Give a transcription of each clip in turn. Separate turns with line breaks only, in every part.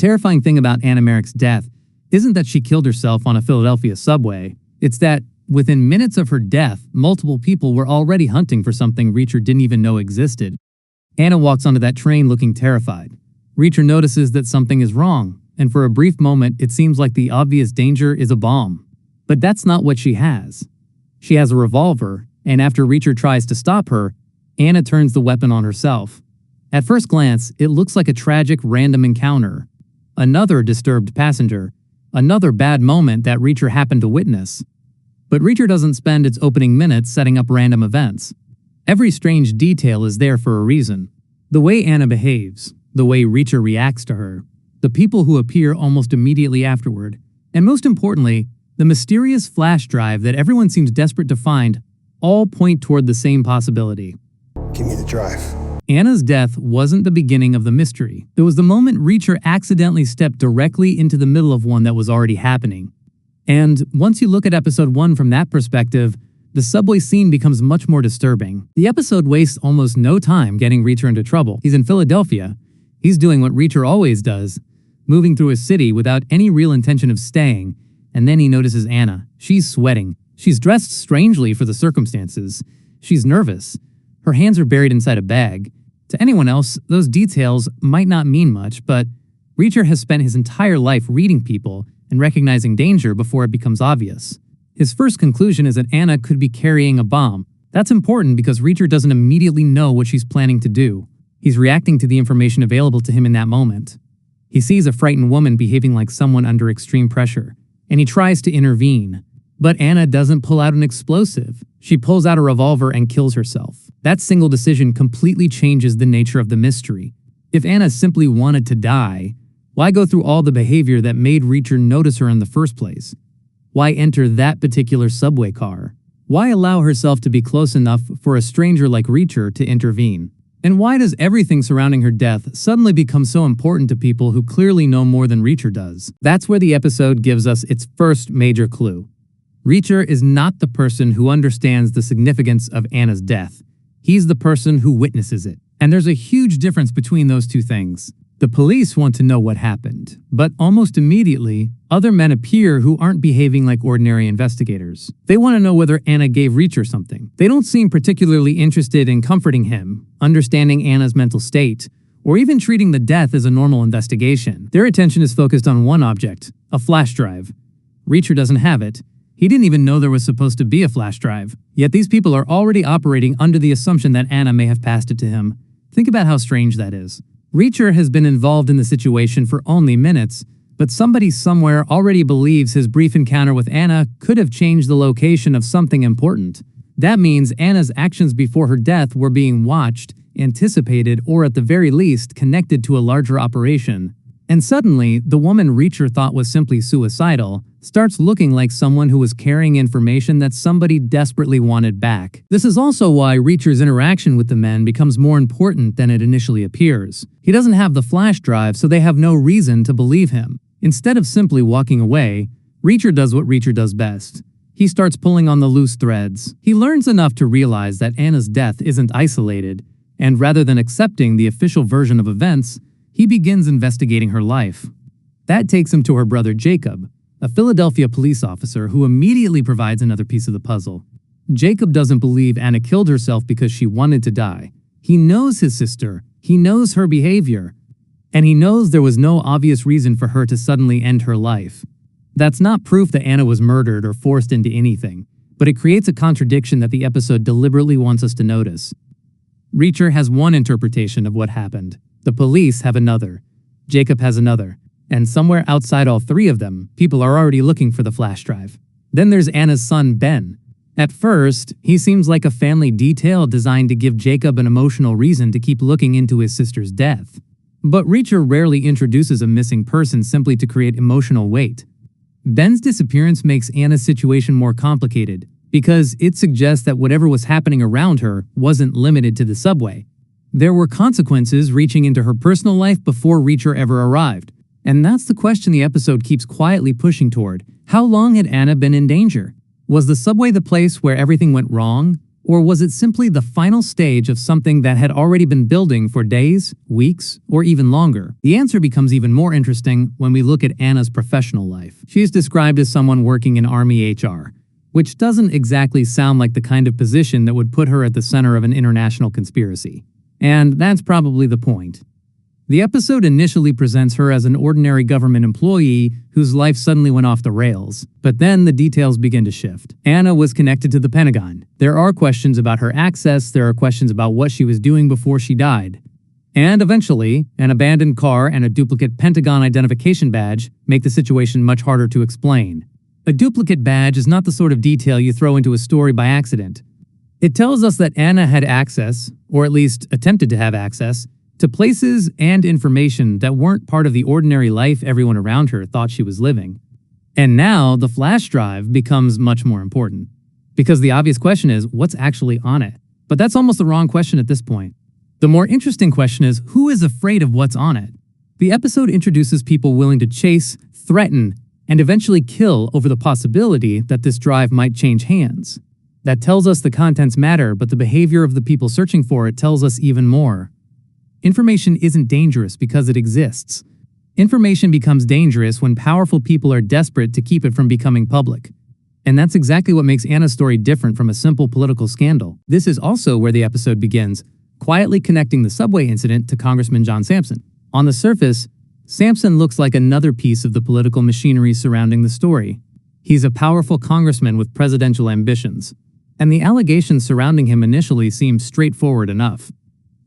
terrifying thing about Anna Merrick's death isn't that she killed herself on a Philadelphia subway. It's that within minutes of her death, multiple people were already hunting for something Reacher didn't even know existed. Anna walks onto that train looking terrified. Reacher notices that something is wrong, and for a brief moment, it seems like the obvious danger is a bomb. But that's not what she has. She has a revolver, and after Reacher tries to stop her, Anna turns the weapon on herself. At first glance, it looks like a tragic random encounter. Another disturbed passenger. Another bad moment that Reacher happened to witness. But Reacher doesn't spend its opening minutes setting up random events. Every strange detail is there for a reason. The way Anna behaves, the way Reacher reacts to her, the people who appear almost immediately afterward, and most importantly, the mysterious flash drive that everyone seems desperate to find, all point toward the same possibility.
Give me the drive.
Anna's death wasn't the beginning of the mystery. It was the moment Reacher accidentally stepped directly into the middle of one that was already happening. And once you look at episode 1 from that perspective, the subway scene becomes much more disturbing. The episode wastes almost no time getting Reacher into trouble. He's in Philadelphia. He's doing what Reacher always does, moving through a city without any real intention of staying, and then he notices Anna. She's sweating. She's dressed strangely for the circumstances. She's nervous. Her hands are buried inside a bag. To anyone else, those details might not mean much, but Reacher has spent his entire life reading people and recognizing danger before it becomes obvious. His first conclusion is that Anna could be carrying a bomb. That's important because Reacher doesn't immediately know what she's planning to do. He's reacting to the information available to him in that moment. He sees a frightened woman behaving like someone under extreme pressure, and he tries to intervene. But Anna doesn't pull out an explosive. She pulls out a revolver and kills herself. That single decision completely changes the nature of the mystery. If Anna simply wanted to die, why go through all the behavior that made Reacher notice her in the first place? Why enter that particular subway car? Why allow herself to be close enough for a stranger like Reacher to intervene? And why does everything surrounding her death suddenly become so important to people who clearly know more than Reacher does? That's where the episode gives us its first major clue. Reacher is not the person who understands the significance of Anna's death. He's the person who witnesses it. And there's a huge difference between those two things. The police want to know what happened, but almost immediately, other men appear who aren't behaving like ordinary investigators. They want to know whether Anna gave Reacher something. They don't seem particularly interested in comforting him, understanding Anna's mental state, or even treating the death as a normal investigation. Their attention is focused on one object, a flash drive. Reacher doesn't have it. He didn't even know there was supposed to be a flash drive. Yet these people are already operating under the assumption that Anna may have passed it to him. Think about how strange that is. Reacher has been involved in the situation for only minutes, but somebody somewhere already believes his brief encounter with Anna could have changed the location of something important. That means Anna's actions before her death were being watched, anticipated, or at the very least connected to a larger operation. And suddenly, the woman Reacher thought was simply suicidal starts looking like someone who was carrying information that somebody desperately wanted back. This is also why Reacher's interaction with the men becomes more important than it initially appears. He doesn't have the flash drive, so they have no reason to believe him. Instead of simply walking away, Reacher does what Reacher does best. He starts pulling on the loose threads. He learns enough to realize that Anna's death isn't isolated, and rather than accepting the official version of events, he begins investigating her life. That takes him to her brother Jacob, a Philadelphia police officer who immediately provides another piece of the puzzle. Jacob doesn't believe Anna killed herself because she wanted to die. He knows his sister, he knows her behavior, and he knows there was no obvious reason for her to suddenly end her life. That's not proof that Anna was murdered or forced into anything, but it creates a contradiction that the episode deliberately wants us to notice. Reacher has one interpretation of what happened. The police have another. Jacob has another. And somewhere outside all three of them, people are already looking for the flash drive. Then there's Anna's son, Ben. At first, he seems like a family detail designed to give Jacob an emotional reason to keep looking into his sister's death. But Reacher rarely introduces a missing person simply to create emotional weight. Ben's disappearance makes Anna's situation more complicated, because it suggests that whatever was happening around her wasn't limited to the subway. There were consequences reaching into her personal life before Reacher ever arrived. And that's the question the episode keeps quietly pushing toward. How long had Anna been in danger? Was the subway the place where everything went wrong? Or was it simply the final stage of something that had already been building for days, weeks, or even longer? The answer becomes even more interesting when we look at Anna's professional life. She is described as someone working in Army HR, which doesn't exactly sound like the kind of position that would put her at the center of an international conspiracy. And that's probably the point. The episode initially presents her as an ordinary government employee whose life suddenly went off the rails. But then the details begin to shift. Anna was connected to the Pentagon. There are questions about her access, there are questions about what she was doing before she died. And eventually, an abandoned car and a duplicate Pentagon identification badge make the situation much harder to explain. A duplicate badge is not the sort of detail you throw into a story by accident. It tells us that Anna had access, or at least attempted to have access, to places and information that weren't part of the ordinary life everyone around her thought she was living. And now, the flash drive becomes much more important. Because the obvious question is, what's actually on it? But that's almost the wrong question at this point. The more interesting question is, who is afraid of what's on it? The episode introduces people willing to chase, threaten, and eventually kill over the possibility that this drive might change hands. That tells us the contents matter, but the behavior of the people searching for it tells us even more. Information isn't dangerous because it exists. Information becomes dangerous when powerful people are desperate to keep it from becoming public. And that's exactly what makes Anna's story different from a simple political scandal. This is also where the episode begins, quietly connecting the subway incident to Congressman John Sampson. On the surface, Sampson looks like another piece of the political machinery surrounding the story. He's a powerful congressman with presidential ambitions. And the allegations surrounding him initially seem straightforward enough.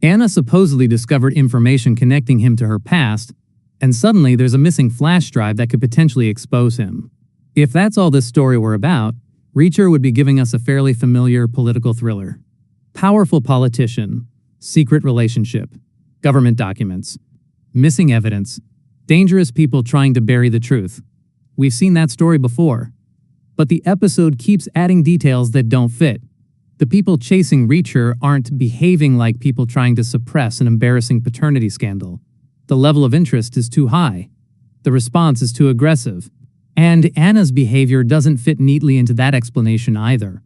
Anna supposedly discovered information connecting him to her past, and suddenly there's a missing flash drive that could potentially expose him. If that's all this story were about, Reacher would be giving us a fairly familiar political thriller. Powerful politician, secret relationship, government documents, missing evidence, dangerous people trying to bury the truth. We've seen that story before. But the episode keeps adding details that don't fit. The people chasing Reacher aren't behaving like people trying to suppress an embarrassing paternity scandal. The level of interest is too high. The response is too aggressive. And Anna's behavior doesn't fit neatly into that explanation either.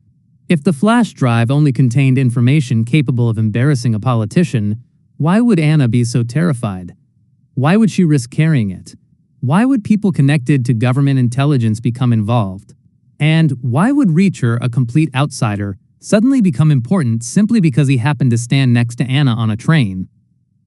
If the flash drive only contained information capable of embarrassing a politician, why would Anna be so terrified? Why would she risk carrying it? Why would people connected to government intelligence become involved? And why would Reacher, a complete outsider, suddenly become important simply because he happened to stand next to Anna on a train?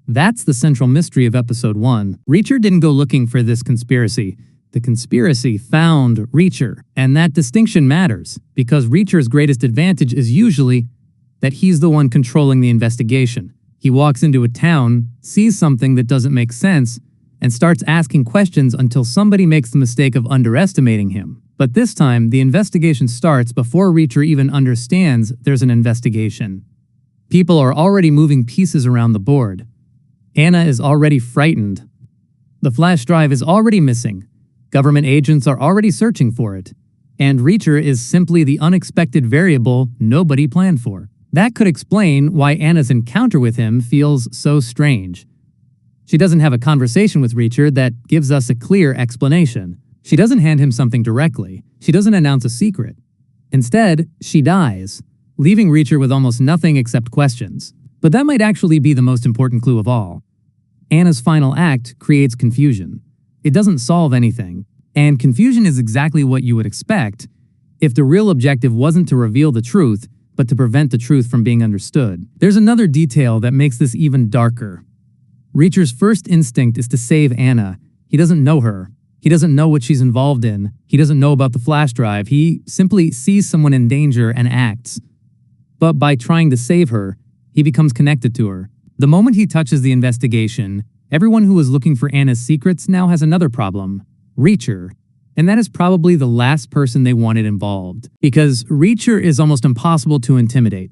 That's the central mystery of episode 1. Reacher didn't go looking for this conspiracy. The conspiracy found Reacher, and that distinction matters, because Reacher's greatest advantage is usually that he's the one controlling the investigation. He walks into a town, sees something that doesn't make sense, and starts asking questions until somebody makes the mistake of underestimating him. But this time, the investigation starts before Reacher even understands there's an investigation. People are already moving pieces around the board. Anna is already frightened. The flash drive is already missing. Government agents are already searching for it. And Reacher is simply the unexpected variable nobody planned for. That could explain why Anna's encounter with him feels so strange. She doesn't have a conversation with Reacher that gives us a clear explanation. She doesn't hand him something directly. She doesn't announce a secret. Instead, she dies, leaving Reacher with almost nothing except questions. But that might actually be the most important clue of all. Anna's final act creates confusion. It doesn't solve anything. And confusion is exactly what you would expect if the real objective wasn't to reveal the truth, but to prevent the truth from being understood. There's another detail that makes this even darker. Reacher's first instinct is to save Anna. He doesn't know her. He doesn't know what she's involved in. He doesn't know about the flash drive. He simply sees someone in danger and acts. But by trying to save her, he becomes connected to her. The moment he touches the investigation, everyone who was looking for Anna's secrets now has another problem: Reacher. And that is probably the last person they wanted involved. Because Reacher is almost impossible to intimidate.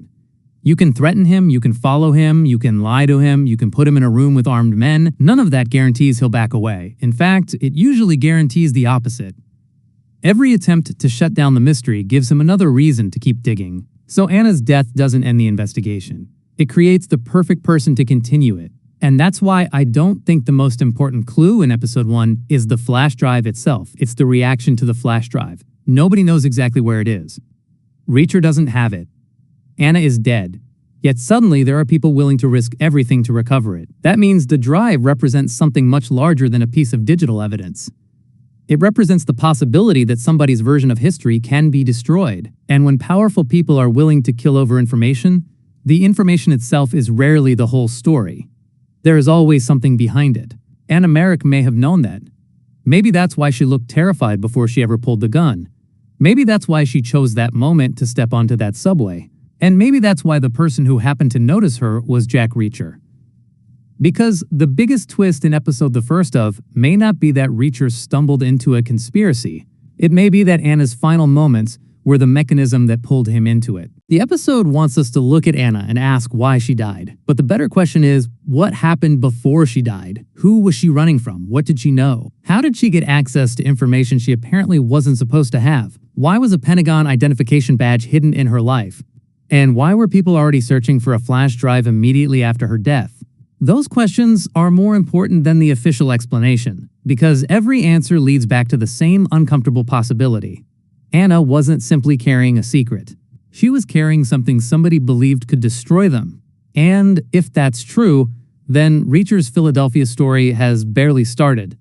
You can threaten him, you can follow him, you can lie to him, you can put him in a room with armed men. None of that guarantees he'll back away. In fact, it usually guarantees the opposite. Every attempt to shut down the mystery gives him another reason to keep digging. So Anna's death doesn't end the investigation. It creates the perfect person to continue it. And that's why I don't think the most important clue in episode 1 is the flash drive itself. It's the reaction to the flash drive. Nobody knows exactly where it is. Reacher doesn't have it. Anna is dead. Yet suddenly there are people willing to risk everything to recover it. That means the drive represents something much larger than a piece of digital evidence. It represents the possibility that somebody's version of history can be destroyed. And when powerful people are willing to kill over information, the information itself is rarely the whole story. There is always something behind it. Anna Merrick may have known that. Maybe that's why she looked terrified before she ever pulled the gun. Maybe that's why she chose that moment to step onto that subway. And maybe that's why the person who happened to notice her was Jack Reacher. Because the biggest twist in episode the first of may not be that Reacher stumbled into a conspiracy. It may be that Anna's final moments were the mechanism that pulled him into it. The episode wants us to look at Anna and ask why she died. But the better question is, what happened before she died? Who was she running from? What did she know? How did she get access to information she apparently wasn't supposed to have? Why was a Pentagon identification badge hidden in her life? And why were people already searching for a flash drive immediately after her death? Those questions are more important than the official explanation, because every answer leads back to the same uncomfortable possibility. Anna wasn't simply carrying a secret. She was carrying something somebody believed could destroy them. And if that's true, then Reacher's Philadelphia story has barely started.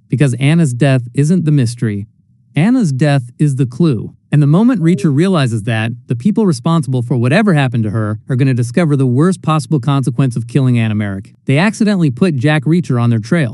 Because Anna's death isn't the mystery. Anna's death is the clue. And the moment Reacher realizes that, the people responsible for whatever happened to her are going to discover the worst possible consequence of killing Anna Merrick. They accidentally put Jack Reacher on their trail.